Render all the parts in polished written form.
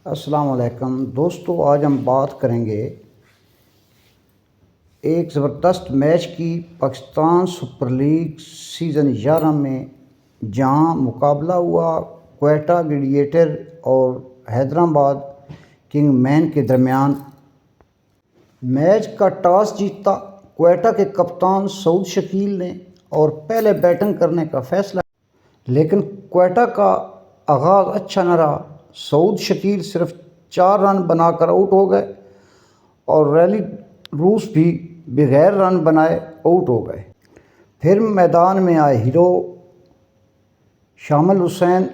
السلام علیکم دوستو، آج ہم بات کریں گے ایک زبردست میچ کی پاکستان سپر لیگ سیزن 11 میں، جہاں مقابلہ ہوا کوئٹہ گلیڈیٹر اور حیدرآباد کنگ مین کے درمیان۔ میچ کا ٹاس جیتا کوئٹہ کے کپتان سعود شکیل نے اور پہلے بیٹنگ کرنے کا فیصلہ کیا، لیکن کوئٹہ کا آغاز اچھا نہ رہا۔ سعود شکیل صرف 4 رن بنا کر آؤٹ ہو گئے اور ریلی روس بھی بغیر رن بنائے آؤٹ ہو گئے۔ پھر میدان میں آئے ہیرو شامل حسین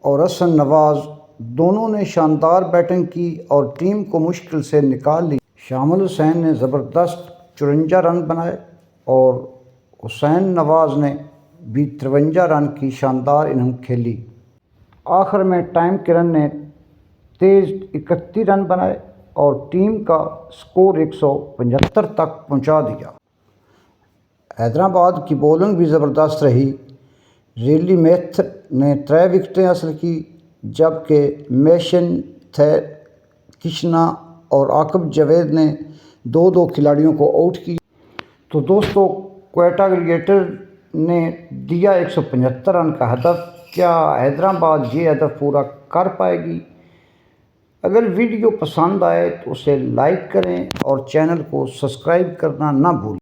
اور حسن نواز، دونوں نے شاندار بیٹنگ کی اور ٹیم کو مشکل سے نکال لیا۔ شامل حسین نے زبردست 54 رن بنائے اور حسین نواز نے بھی 53 رن کی شاندار اننگ کھیلی۔ آخر میں ٹام کرن نے تیز 31 رن بنائے اور ٹیم کا سکور 175 تک پہنچا دیا۔ حیدرآباد کی بولنگ بھی زبردست رہی۔ ریلی میتھر نے 3 وکٹیں حاصل کی، جبکہ میشن کشنا اور عاقب جاوید نے 2 کھلاڑیوں کو آؤٹ کیا۔ تو دوستو، کوئٹہ گلیڈیٹر نے دیا 175 رن کا ہدف۔ کیا حیدرآباد یہ ہدف پورا کر پائے گی؟ اگر ویڈیو پسند آئے تو اسے لائک کریں اور چینل کو سبسکرائب کرنا نہ بھولیں۔